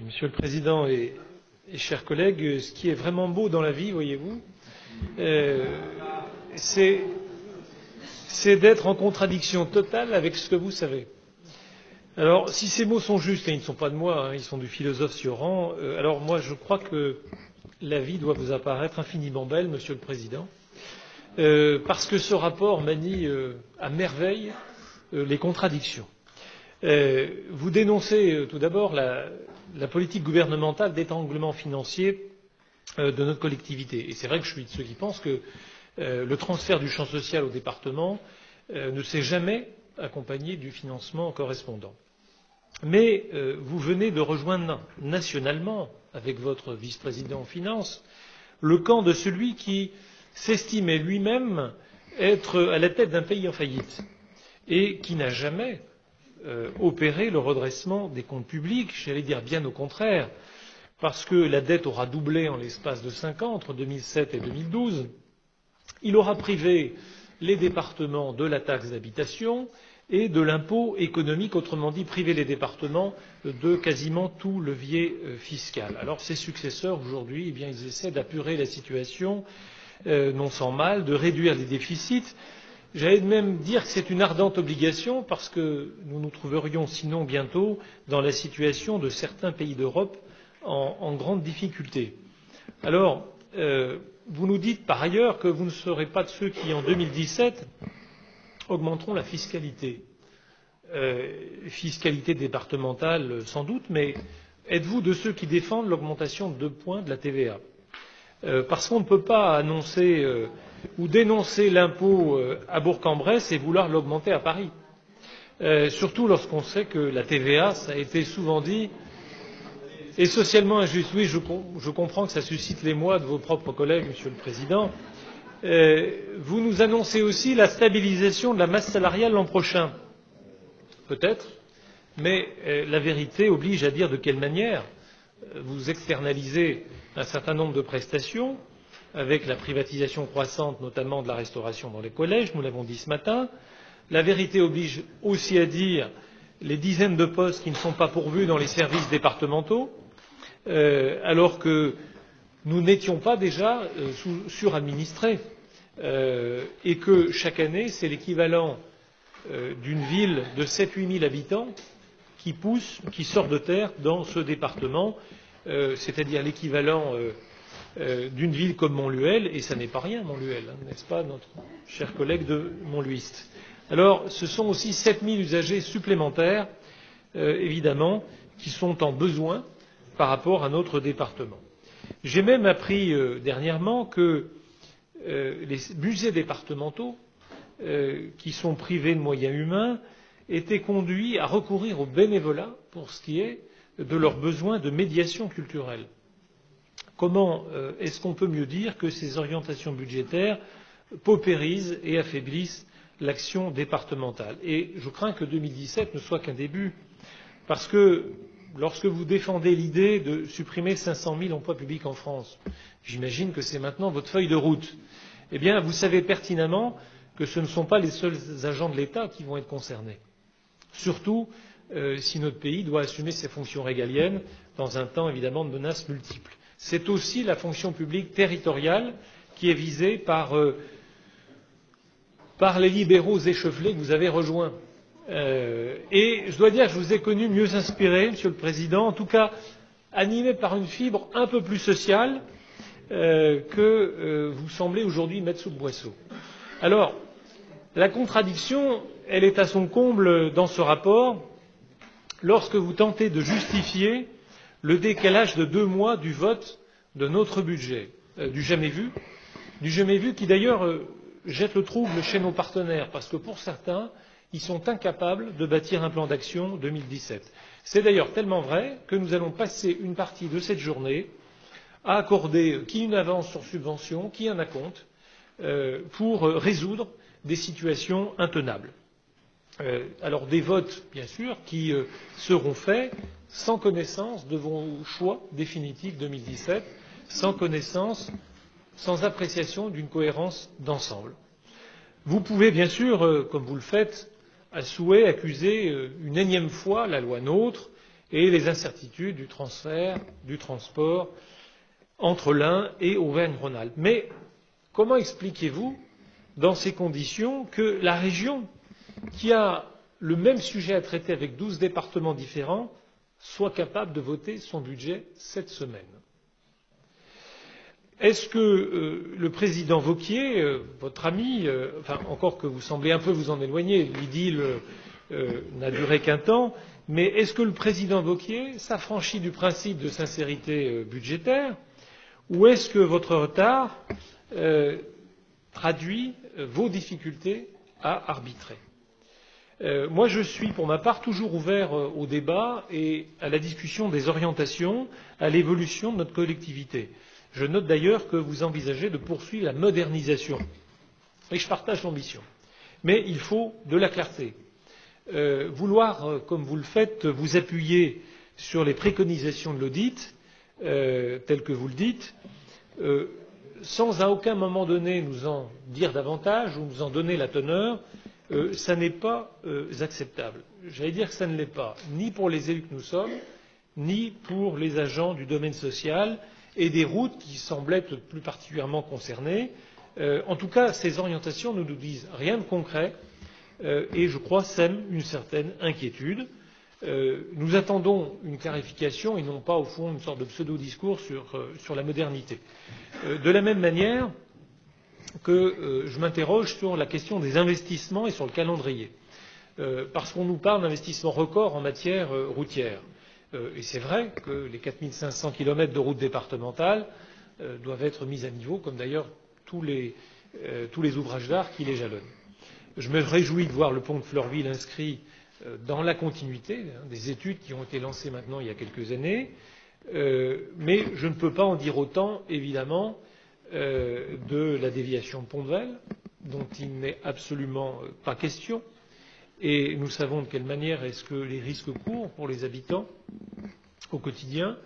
Monsieur le Président et chers collègues, ce qui est vraiment beau dans la vie, voyez-vous, c'est d'être en contradiction totale avec ce que vous savez. Alors, si ces mots sont justes, et ils ne sont pas de moi, ils sont du philosophe Sioran, alors moi je crois que la vie doit vous apparaître infiniment belle, Monsieur le Président, parce que ce rapport manie à merveille les contradictions. Vous dénoncez tout d'abord la politique gouvernementale d'étranglement financier de notre collectivité. Et c'est vrai que je suis de ceux qui pensent que le transfert du champ social au département ne s'est jamais accompagné du financement correspondant. Mais vous venez de rejoindre nationalement, avec votre vice-président aux finances, le camp de celui qui s'estimait lui-même être à la tête d'un pays en faillite et qui n'a jamais opéré le redressement des comptes publics, j'allais dire bien au contraire, parce que la dette aura doublé en l'espace de 5 ans, entre 2007 et 2012. Il aura privé les départements de la taxe d'habitation et de l'impôt économique, autrement dit privé les départements de quasiment tout levier fiscal. Alors ses successeurs aujourd'hui, ils essaient d'apurer la situation, non sans mal, de réduire les déficits. J'allais même dire que c'est une ardente obligation parce que nous nous trouverions sinon bientôt dans la situation de certains pays d'Europe en grande difficulté. Alors, vous nous dites par ailleurs que vous ne serez pas de ceux qui, en 2017, augmenteront la fiscalité. Fiscalité départementale sans doute, mais êtes-vous de ceux qui défendent l'augmentation de 2 points de la TVA? Parce qu'on ne peut pas annoncer ou dénoncer l'impôt à Bourg-en-Bresse et vouloir l'augmenter à Paris. Surtout lorsqu'on sait que la TVA, ça a été souvent dit, est socialement injuste. Oui, je comprends que ça suscite l'émoi de vos propres collègues, Monsieur le Président. Vous nous annoncez aussi la stabilisation de la masse salariale l'an prochain. Peut-être, mais la vérité oblige à dire de quelle manière. Vous externalisez un certain nombre de prestations, avec la privatisation croissante notamment de la restauration dans les collèges, nous l'avons dit ce matin. La vérité oblige aussi à dire les dizaines de postes qui ne sont pas pourvus dans les services départementaux, alors que nous n'étions pas déjà suradministrés et que chaque année, c'est l'équivalent d'une ville de 7-8 000 habitants qui sort de terre dans ce département, c'est-à-dire l'équivalent d'une ville comme Montluel, et ça n'est pas rien Montluel, n'est-ce pas, notre cher collègue de Montluist. Alors, ce sont aussi 7 000 usagers supplémentaires, évidemment, qui sont en besoin par rapport à notre département. J'ai même appris dernièrement que les musées départementaux, qui sont privés de moyens humains, étaient conduits à recourir au bénévolat pour ce qui est de leurs besoins de médiation culturelle. Comment est-ce qu'on peut mieux dire que ces orientations budgétaires paupérisent et affaiblissent l'action départementale? Et je crains que 2017 ne soit qu'un début, parce que lorsque vous défendez l'idée de supprimer 500 000 emplois publics en France, j'imagine que c'est maintenant votre feuille de route, eh bien vous savez pertinemment que ce ne sont pas les seuls agents de l'État qui vont être concernés. Surtout si notre pays doit assumer ses fonctions régaliennes dans un temps évidemment de menaces multiples. C'est aussi la fonction publique territoriale qui est visée par les libéraux échevelés que vous avez rejoints. Et je dois dire que je vous ai connu mieux inspiré, Monsieur le Président, en tout cas animé par une fibre un peu plus sociale que vous semblez aujourd'hui mettre sous le boisseau. Alors, la contradiction, elle est à son comble dans ce rapport lorsque vous tentez de justifier le décalage de 2 mois du vote de notre budget, du jamais vu qui d'ailleurs jette le trouble chez nos partenaires, parce que pour certains, ils sont incapables de bâtir un plan d'action 2017. C'est d'ailleurs tellement vrai que nous allons passer une partie de cette journée à accorder qui une avance sur subvention, qui un acompte, pour résoudre des situations intenables. Alors des votes, bien sûr, qui seront faits sans connaissance de vos choix définitifs 2017, sans connaissance, sans appréciation d'une cohérence d'ensemble. Vous pouvez, bien sûr, comme vous le faites, à souhait accuser une énième fois la loi NOTRe et les incertitudes du transfert, du transport entre l'Ain et Auvergne-Rhône-Alpes. Mais comment expliquez-vous, dans ces conditions, que la région, qui a le même sujet à traiter avec 12 départements différents, soit capable de voter son budget cette semaine? Est-ce que le président Wauquiez, votre ami, enfin encore que vous semblez un peu vous en éloigner, l'idylle n'a duré qu'un temps, mais est-ce que le président Wauquiez s'affranchit du principe de sincérité budgétaire, ou est-ce que votre retard traduit vos difficultés à arbitrer? Moi, je suis, pour ma part, toujours ouvert au débat et à la discussion des orientations, à l'évolution de notre collectivité. Je note d'ailleurs que vous envisagez de poursuivre la modernisation. Et je partage l'ambition. Mais il faut de la clarté. Vouloir, comme vous le faites, vous appuyer sur les préconisations de l'audit, telles que vous le dites, sans à aucun moment donné nous en dire davantage ou nous en donner la teneur, ça n'est pas acceptable. J'allais dire que ça ne l'est pas, ni pour les élus que nous sommes, ni pour les agents du domaine social et des routes qui semblent être plus particulièrement concernées. En tout cas, ces orientations ne nous disent rien de concret et, je crois, sèment une certaine inquiétude. Nous attendons une clarification et non pas, au fond, une sorte de pseudo-discours sur la modernité. De la même manière que je m'interroge sur la question des investissements et sur le calendrier, parce qu'on nous parle d'investissements records en matière routière. Et c'est vrai que les 4500 kilomètres de routes départementales doivent être mis à niveau, comme d'ailleurs tous les ouvrages d'art qui les jalonnent. Je me réjouis de voir le pont de Fleurville inscrit dans la continuité des études qui ont été lancées maintenant il y a quelques années, mais je ne peux pas en dire autant, évidemment, de la déviation de Pont-de-Vel, dont il n'est absolument pas question, et nous savons de quelle manière est-ce que les risques courent pour les habitants au quotidien,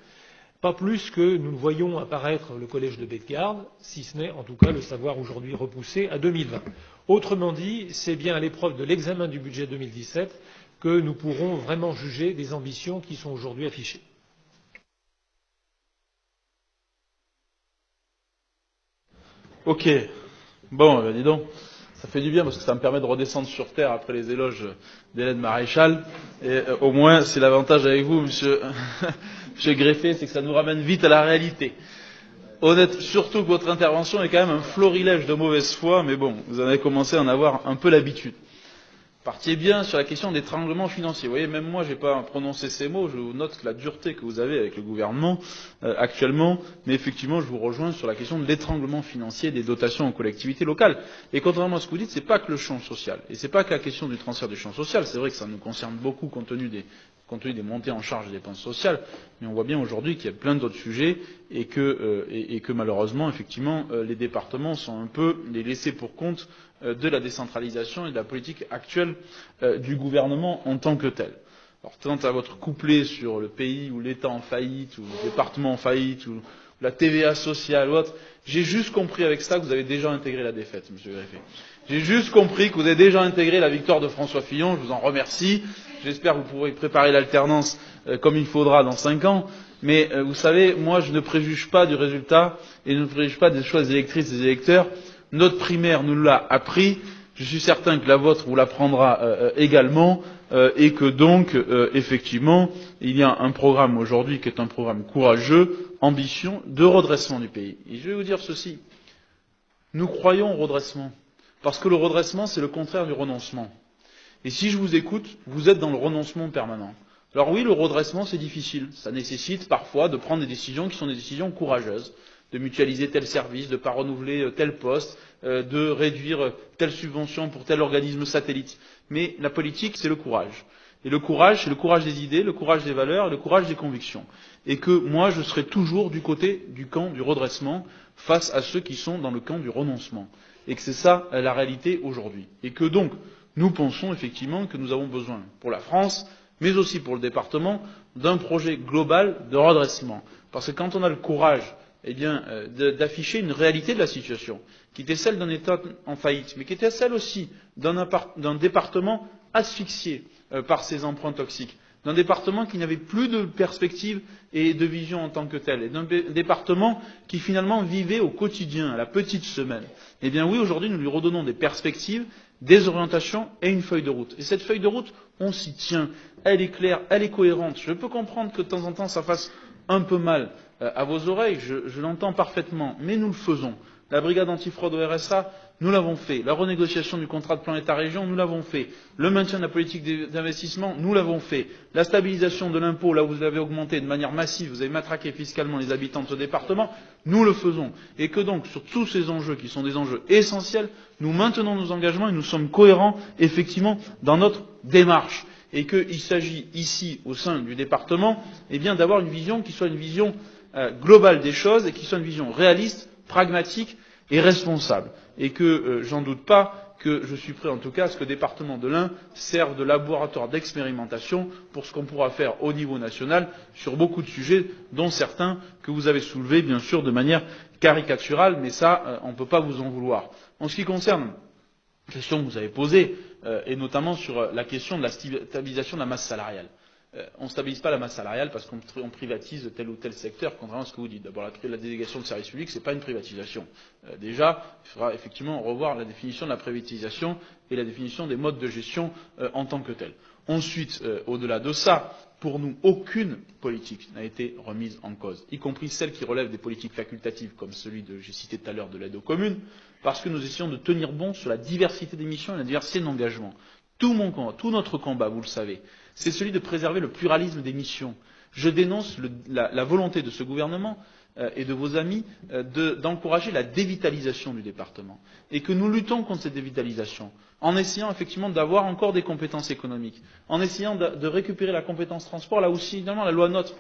pas plus que nous ne voyons apparaître le collège de Bellegarde, si ce n'est en tout cas le savoir aujourd'hui repoussé à 2020. Autrement dit, c'est bien à l'épreuve de l'examen du budget 2017 que nous pourrons vraiment juger des ambitions qui sont aujourd'hui affichées. Ok. Bon, ben dis donc, ça fait du bien parce que ça me permet de redescendre sur terre après les éloges d'Hélène Maréchal. Et au moins, c'est l'avantage avec vous, monsieur Greffet, c'est que ça nous ramène vite à la réalité. Honnête, surtout que votre intervention est quand même un florilège de mauvaise foi, mais bon, vous en avez commencé à en avoir un peu l'habitude. Partiez bien sur la question d'étranglement financier. Vous voyez, même moi, je n'ai pas prononcé ces mots. Je note la dureté que vous avez avec le gouvernement actuellement. Mais effectivement, je vous rejoins sur la question de l'étranglement financier des dotations aux collectivités locales. Et contrairement à ce que vous dites, ce n'est pas que le champ social. Et ce n'est pas que la question du transfert du champ social. C'est vrai que ça nous concerne beaucoup compte tenu des montées en charge des dépenses sociales. Mais on voit bien aujourd'hui qu'il y a plein d'autres sujets et que malheureusement, effectivement, les départements sont un peu les laissés pour compte de la décentralisation et de la politique actuelle du gouvernement en tant que tel. Alors, quant à votre couplet sur le pays ou l'État en faillite, ou le département en faillite, ou la TVA sociale ou autre, j'ai juste compris avec ça que vous avez déjà intégré la défaite, monsieur Greffet. J'ai juste compris que vous avez déjà intégré la victoire de François Fillon, je vous en remercie. J'espère que vous pourrez préparer l'alternance comme il faudra dans 5 ans. Mais vous savez, moi je ne préjuge pas du résultat et je ne préjuge pas des choix des électrices et des électeurs. Notre primaire nous l'a appris, je suis certain que la vôtre vous l'apprendra également, et que donc, effectivement, il y a un programme aujourd'hui qui est un programme courageux, ambition, de redressement du pays. Et je vais vous dire ceci, nous croyons au redressement, parce que le redressement c'est le contraire du renoncement. Et si je vous écoute, vous êtes dans le renoncement permanent. Alors oui, le redressement c'est difficile, ça nécessite parfois de prendre des décisions qui sont des décisions courageuses, de mutualiser tel service, de ne pas renouveler tel poste, de réduire telle subvention pour tel organisme satellite. Mais la politique, c'est le courage. Et le courage, c'est le courage des idées, le courage des valeurs et le courage des convictions. Et que moi, je serai toujours du côté du camp du redressement face à ceux qui sont dans le camp du renoncement. Et que c'est ça la réalité aujourd'hui. Et que donc, nous pensons effectivement que nous avons besoin, pour la France, mais aussi pour le département, d'un projet global de redressement. Parce que quand on a le courage d'afficher une réalité de la situation, qui était celle d'un État en faillite, mais qui était celle aussi d'un département asphyxié par ses emprunts toxiques, d'un département qui n'avait plus de perspective et de vision en tant que tel, et d'un département qui finalement vivait au quotidien, à la petite semaine. Eh bien oui, aujourd'hui, nous lui redonnons des perspectives, des orientations et une feuille de route. Et cette feuille de route, on s'y tient. Elle est claire, elle est cohérente. Je peux comprendre que de temps en temps, ça fasse un peu mal à vos oreilles, je l'entends parfaitement, mais nous le faisons. La brigade antifraude au RSA, nous l'avons fait. La renégociation du contrat de plan État-région, nous l'avons fait. Le maintien de la politique d'investissement, nous l'avons fait. La stabilisation de l'impôt, là où vous l'avez augmenté de manière massive, vous avez matraqué fiscalement les habitants de ce département, nous le faisons. Et que donc, sur tous ces enjeux qui sont des enjeux essentiels, nous maintenons nos engagements et nous sommes cohérents, effectivement, dans notre démarche. Et qu'il s'agit ici, au sein du département, eh bien, d'avoir une vision qui soit une vision globale des choses et qui soit une vision réaliste, pragmatique et responsable. Et que j'en doute pas que je suis prêt en tout cas à ce que le département de l'Ain serve de laboratoire d'expérimentation pour ce qu'on pourra faire au niveau national sur beaucoup de sujets, dont certains que vous avez soulevés bien sûr de manière caricaturale, mais ça on ne peut pas vous en vouloir. En ce qui concerne la question que vous avez posée, et notamment sur la question de la stabilisation de la masse salariale. On ne stabilise pas la masse salariale parce qu'on privatise tel ou tel secteur, contrairement à ce que vous dites. D'abord, la délégation de service public, ce n'est pas une privatisation. Déjà, il faudra effectivement revoir la définition de la privatisation et la définition des modes de gestion en tant que tels. Ensuite, au-delà de ça, pour nous, aucune politique n'a été remise en cause, y compris celle qui relève des politiques facultatives, comme celui que j'ai cité tout à l'heure de l'aide aux communes, parce que nous essayons de tenir bon sur la diversité des missions et la diversité d'engagement. Tout notre combat, vous le savez, c'est celui de préserver le pluralisme des missions. Je dénonce la volonté de ce gouvernement et de vos amis d'encourager la dévitalisation du département. Et que nous luttons contre cette dévitalisation, en essayant effectivement d'avoir encore des compétences économiques, en essayant de récupérer la compétence transport, là aussi, évidemment, la loi NOTRe,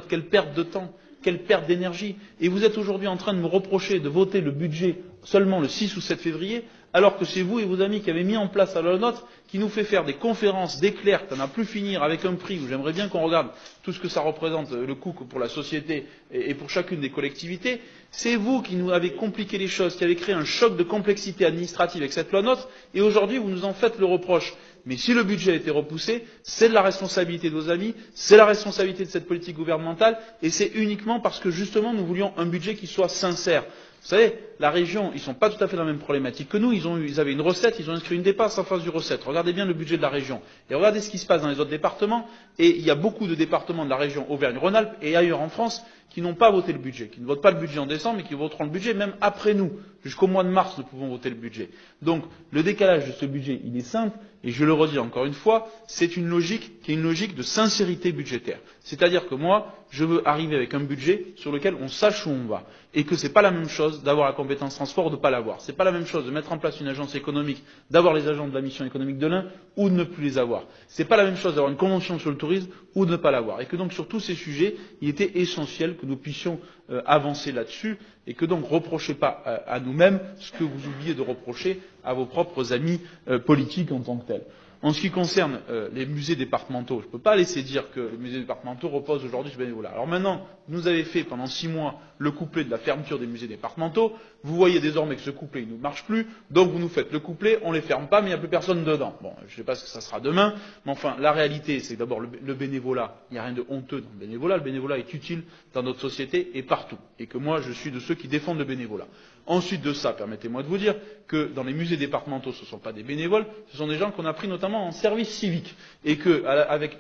quelle perte de temps, quelle perte d'énergie. Et vous êtes aujourd'hui en train de me reprocher de voter le budget seulement le 6 ou 7 février, alors que c'est vous et vos amis qui avez mis en place la loi NOTRe, qui nous fait faire des conférences, des clercs, ça n'a plus finir avec un prix où j'aimerais bien qu'on regarde tout ce que ça représente, le coût pour la société et pour chacune des collectivités. C'est vous qui nous avez compliqué les choses, qui avez créé un choc de complexité administrative avec cette loi NOTRe, et aujourd'hui vous nous en faites le reproche. Mais si le budget a été repoussé, c'est de la responsabilité de vos amis, c'est la responsabilité de cette politique gouvernementale, et c'est uniquement parce que justement nous voulions un budget qui soit sincère. Vous savez, la région, ils ne sont pas tout à fait dans la même problématique que nous. Ils avaient une recette, ils ont inscrit une dépense en face du recette. Regardez bien le budget de la région. Et regardez ce qui se passe dans les autres départements. Et il y a beaucoup de départements de la région Auvergne-Rhône-Alpes et ailleurs en France qui n'ont pas voté le budget, qui ne votent pas le budget en décembre, mais qui voteront le budget même après nous. Jusqu'au mois de mars, nous pouvons voter le budget. Donc, le décalage de ce budget, il est simple, et je le redis encore une fois, c'est une logique qui est une logique de sincérité budgétaire. C'est-à-dire que moi, je veux arriver avec un budget sur lequel on sache où on va. Et que c'est pas la même chose d'avoir la compétence transport ou de ne pas l'avoir. C'est pas la même chose de mettre en place une agence économique, d'avoir les agents de la mission économique de l'Ain, ou de ne plus les avoir. C'est pas la même chose d'avoir une convention sur le tourisme, ou de ne pas l'avoir. Et que donc, sur tous ces sujets, il était essentiel que nous puissions avancer là-dessus, et que donc reprochez pas à nous-mêmes ce que vous oubliez de reprocher à vos propres amis politiques en tant que tels. En ce qui concerne les musées départementaux, je ne peux pas laisser dire que les musées départementaux reposent aujourd'hui sur le bénévolat. Alors maintenant, vous avez fait pendant 6 mois le couplet de la fermeture des musées départementaux, vous voyez désormais que ce couplet ne marche plus, donc vous nous faites le couplet, on ne les ferme pas, mais il n'y a plus personne dedans. Bon, je ne sais pas ce que ça sera demain, mais enfin, la réalité, c'est que d'abord le bénévolat, il n'y a rien de honteux dans le bénévolat est utile dans notre société et partout, et que moi je suis de ceux qui défendent le bénévolat. Ensuite de ça, permettez-moi de vous dire que dans les musées départementaux, ce ne sont pas des bénévoles, ce sont des gens qu'on a pris notamment en service civique, et que,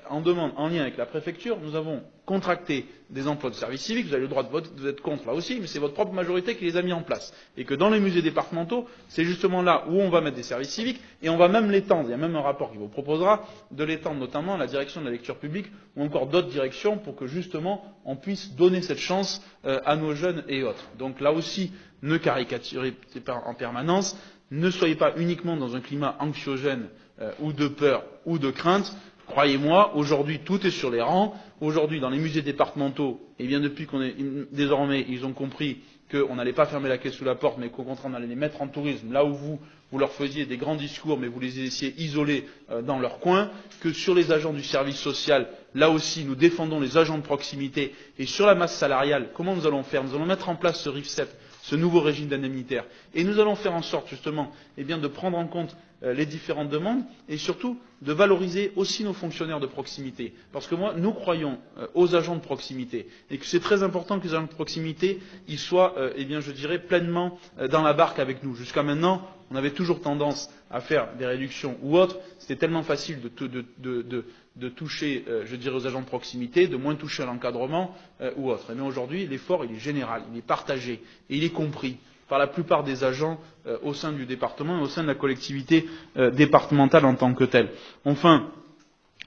en demande, en lien avec la préfecture, nous avons contracté des emplois de service civique, vous avez le droit de vote, vous êtes contre là aussi, mais c'est votre propre majorité qui les a mis en place. Et que dans les musées départementaux, c'est justement là où on va mettre des services civiques, et on va même l'étendre, il y a même un rapport qui vous proposera de l'étendre notamment à la direction de la lecture publique, ou encore d'autres directions, pour que justement on puisse donner cette chance à nos jeunes et autres. Donc là aussi, ne caricaturez pas en permanence, ne soyez pas uniquement dans un climat anxiogène ou de peur ou de crainte. Croyez-moi, aujourd'hui tout est sur les rangs. Aujourd'hui, dans les musées départementaux, et bien depuis désormais, ils ont compris qu'on n'allait pas fermer la clé sous la porte, mais qu'au contraire on allait les mettre en tourisme, là où vous leur faisiez des grands discours, mais vous les laissiez isolés dans leur coin, que sur les agents du service social, là aussi nous défendons les agents de proximité, et sur la masse salariale, comment nous allons faire? Nous allons mettre en place ce RIFSEP, ce nouveau régime d'indemnitaire, et nous allons faire en sorte justement de prendre en compte les différentes demandes et surtout de valoriser aussi nos fonctionnaires de proximité. Parce que nous croyons aux agents de proximité et que c'est très important que les agents de proximité ils soient, je dirais, pleinement dans la barque avec nous. Jusqu'à maintenant, on avait toujours tendance à faire des réductions ou autres. C'était tellement facile de toucher, je dirais, aux agents de proximité, de moins toucher à l'encadrement ou autre. Mais aujourd'hui, l'effort il est général, il est partagé et il est compris par la plupart des agents au sein du département et au sein de la collectivité départementale en tant que telle. Enfin,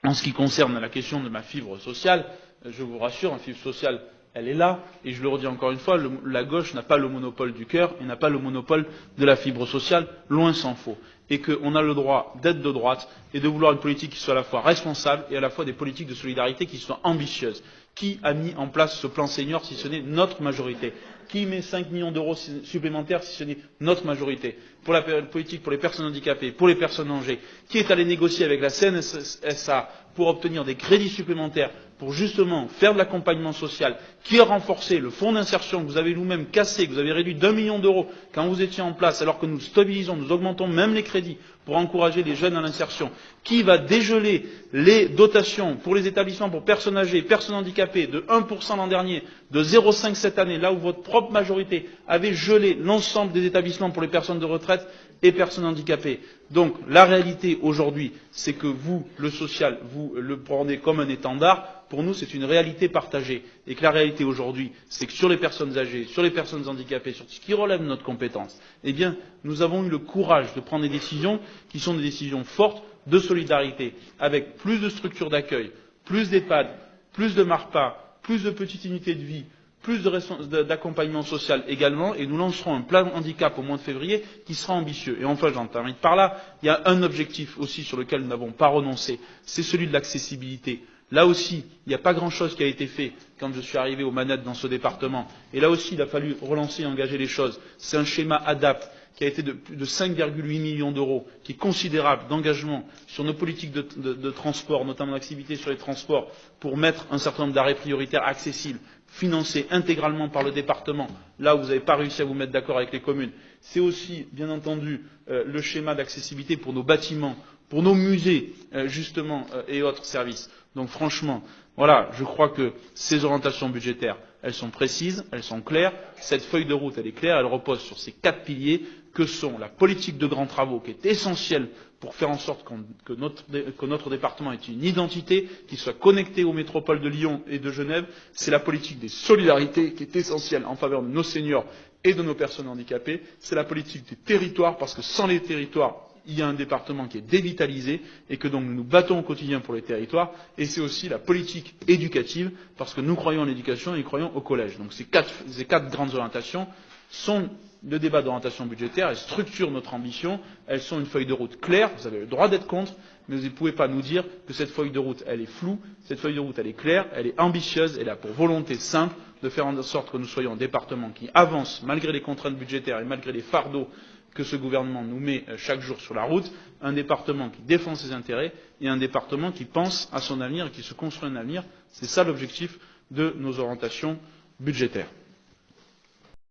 en ce qui concerne la question de ma fibre sociale, je vous rassure, ma fibre sociale, elle est là, et je le redis encore une fois, la gauche n'a pas le monopole du cœur et n'a pas le monopole de la fibre sociale, loin s'en faut. Et qu'on a le droit d'être de droite et de vouloir une politique qui soit à la fois responsable et à la fois des politiques de solidarité qui soient ambitieuses. Qui a mis en place ce plan senior si ce n'est notre majorité? Qui met 5 millions d'euros supplémentaires si ce n'est notre majorité? Pour la politique pour les personnes handicapées, pour les personnes âgées? Qui est allé négocier avec la CNSA pour obtenir des crédits supplémentaires pour justement faire de l'accompagnement social? Qui a renforcé le fonds d'insertion que vous avez vous-même cassé, que vous avez réduit d'1 million d'euros quand vous étiez en place, alors que nous stabilisons, nous augmentons même les crédits pour encourager les jeunes à l'insertion? Qui va dégeler les dotations pour les établissements pour personnes âgées, personnes handicapées de 1% l'an dernier, de 0,5 cette année, là où votre propre majorité avait gelé l'ensemble des établissements pour les personnes de retraite et personnes handicapées? Donc la réalité aujourd'hui, c'est que vous, le social, vous le prenez comme un étendard. Pour nous, c'est une réalité partagée. Et que la réalité aujourd'hui, c'est que sur les personnes âgées, sur les personnes handicapées, sur ce qui relève de notre compétence, eh bien, nous avons eu le courage de prendre des décisions qui sont des décisions fortes de solidarité, avec plus de structures d'accueil, plus d'EHPAD, plus de MARPA, plus de petites unités de vie, plus d'accompagnement social également, et nous lancerons un plan handicap au mois de février qui sera ambitieux. Et enfin, j'en termine par là, il y a un objectif aussi sur lequel nous n'avons pas renoncé, c'est celui de l'accessibilité. Là aussi, il n'y a pas grand-chose qui a été fait quand je suis arrivé aux manettes dans ce département. Et là aussi, il a fallu relancer et engager les choses. C'est un schéma ADAPT qui a été de plus de 5,8 millions d'euros, qui est considérable d'engagement sur nos politiques de transport, notamment d'activité sur les transports, pour mettre un certain nombre d'arrêts prioritaires accessibles, financés intégralement par le département, là où vous n'avez pas réussi à vous mettre d'accord avec les communes. C'est aussi, bien entendu, le schéma d'accessibilité pour nos bâtiments, pour nos musées, justement, et autres services. Donc franchement, voilà, je crois que ces orientations budgétaires, elles sont précises, elles sont claires. Cette feuille de route, elle est claire, elle repose sur ces 4 piliers que sont la politique de grands travaux, qui est essentielle pour faire en sorte que notre département ait une identité, qui soit connecté aux métropoles de Lyon et de Genève. C'est la politique des solidarités, qui est essentielle en faveur de nos seniors et de nos personnes handicapées. C'est la politique des territoires, parce que sans les territoires, il y a un département qui est dévitalisé et que donc nous nous battons au quotidien pour les territoires. Et c'est aussi la politique éducative, parce que nous croyons en l'éducation et nous croyons au collège. Donc ces quatre grandes orientations sont le débat d'orientation budgétaire, elles structurent notre ambition, elles sont une feuille de route claire, vous avez le droit d'être contre, mais vous ne pouvez pas nous dire que cette feuille de route, elle est floue, cette feuille de route, elle est claire, elle est ambitieuse, elle a pour volonté simple de faire en sorte que nous soyons un département qui avance malgré les contraintes budgétaires et malgré les fardeaux que ce gouvernement nous met chaque jour sur la route, un département qui défend ses intérêts et un département qui pense à son avenir et qui se construit un avenir. C'est ça l'objectif de nos orientations budgétaires.